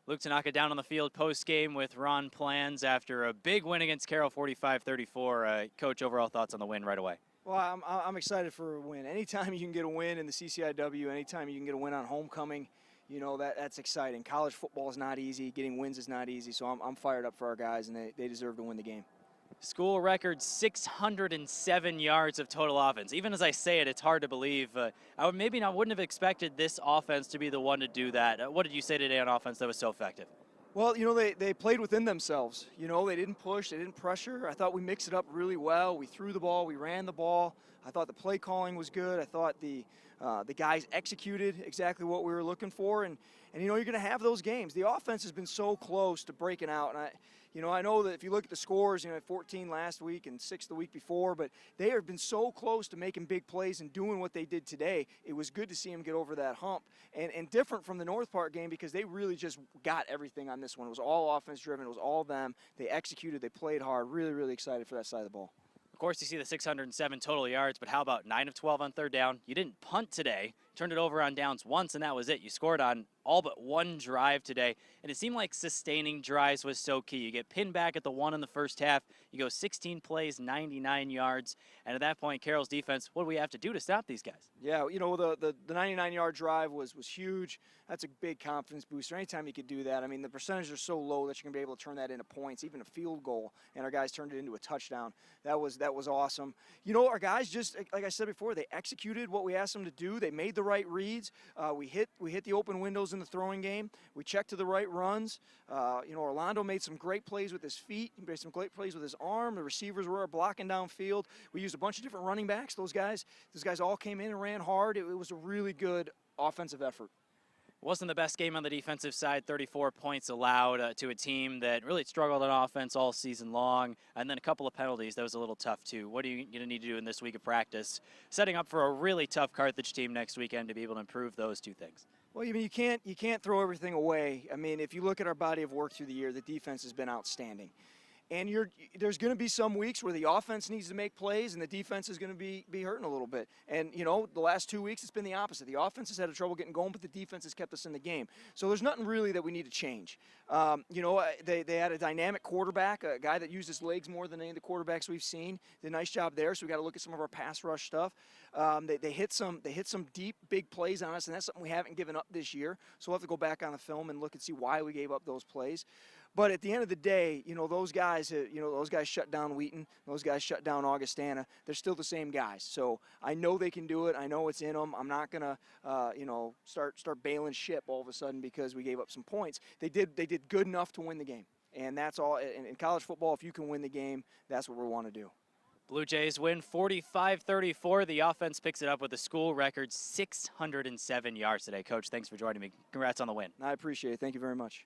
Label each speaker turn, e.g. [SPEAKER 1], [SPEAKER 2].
[SPEAKER 1] Luke Tanaka down on the field post-game with Ron Planz after a big win against Carroll, 45-34. Coach, overall thoughts on the win right away?
[SPEAKER 2] Well, I'm excited for a win. Anytime you can get a win in the CCIW, anytime you can get a win on homecoming, you know, that's exciting. College football is not easy. Getting wins is not easy, so I'm fired up for our guys, and they deserve to win the game.
[SPEAKER 1] School record 607 yards of total offense. Even as I say it, it's hard to believe. I wouldn't have expected this offense to be the one to do that. What did you say today on offense that was so effective?
[SPEAKER 2] Well, you know, they played within themselves. You know, they didn't push, they didn't pressure. I thought we mixed it up really well. We threw the ball, we ran the ball. I thought the play calling was good. I thought the guys executed exactly what we were looking for. And you know, you're going to have those games. The offense has been so close to breaking out. And I know that if you look at the scores, 14 last week and 6 the week before, but they have been so close to making big plays and doing what they did today. It was good to see them get over that hump. And different from the North Park game because they really just got everything on this one. It was all offense driven. It was all them. They executed. They played hard. Really, really excited for that side of the ball.
[SPEAKER 1] Of course, you see the 607 total yards, but how about 9 of 12 on third down? You didn't punt today. Turned it over on downs once, and that was it. You scored on all but one drive today, and it seemed like sustaining drives was so key. You get pinned back at the 1 in the first half. You go 16 plays, 99 yards, and at that point, Carroll's defense, what do we have to do to stop these guys?
[SPEAKER 2] Yeah, the 99-yard drive was huge. That's a big confidence booster. Anytime you could do that, I mean, the percentages are so low that you're going to be able to turn that into points, even a field goal, and our guys turned it into a touchdown. That was awesome. Our guys just, like I said before, they executed what we asked them to do. They made the right reads. We hit the open windows in the throwing game. We checked to the right runs. Orlando made some great plays with his feet. He made some great plays with his arm. The receivers were blocking downfield. We used a bunch of different running backs. Those guys all came in and ran hard. It was a really good offensive effort.
[SPEAKER 1] Wasn't the best game on the defensive side. 34 points allowed to a team that really struggled on offense all season long, and then a couple of penalties. That was a little tough too. What are you going to need to do in this week of practice, setting up for a really tough Carthage team next weekend to be able to improve those two things?
[SPEAKER 2] Well, you can't throw everything away. I mean, if you look at our body of work through the year, the defense has been outstanding. And there's going to be some weeks where the offense needs to make plays and the defense is going to be hurting a little bit. And, the last 2 weeks it's been the opposite. The offense has had trouble getting going, but the defense has kept us in the game. So there's nothing really that we need to change. They had a dynamic quarterback, a guy that used his legs more than any of the quarterbacks we've seen. Did a nice job there, so we got to look at some of our pass rush stuff. They hit some deep, big plays on us, and that's something we haven't given up this year. So we'll have to go back on the film and look and see why we gave up those plays. But at the end of the day, those guys shut down Wheaton. Those guys shut down Augustana. They're still the same guys. So I know they can do it. I know it's in them. I'm not gonna, start bailing ship all of a sudden because we gave up some points. They did good enough to win the game, and that's all. In college football, if you can win the game, that's what we want to do.
[SPEAKER 1] Bluejays win 45-34. The offense picks it up with a school record 607 yards today. Coach, thanks for joining me. Congrats on the win.
[SPEAKER 2] I appreciate it. Thank you very much.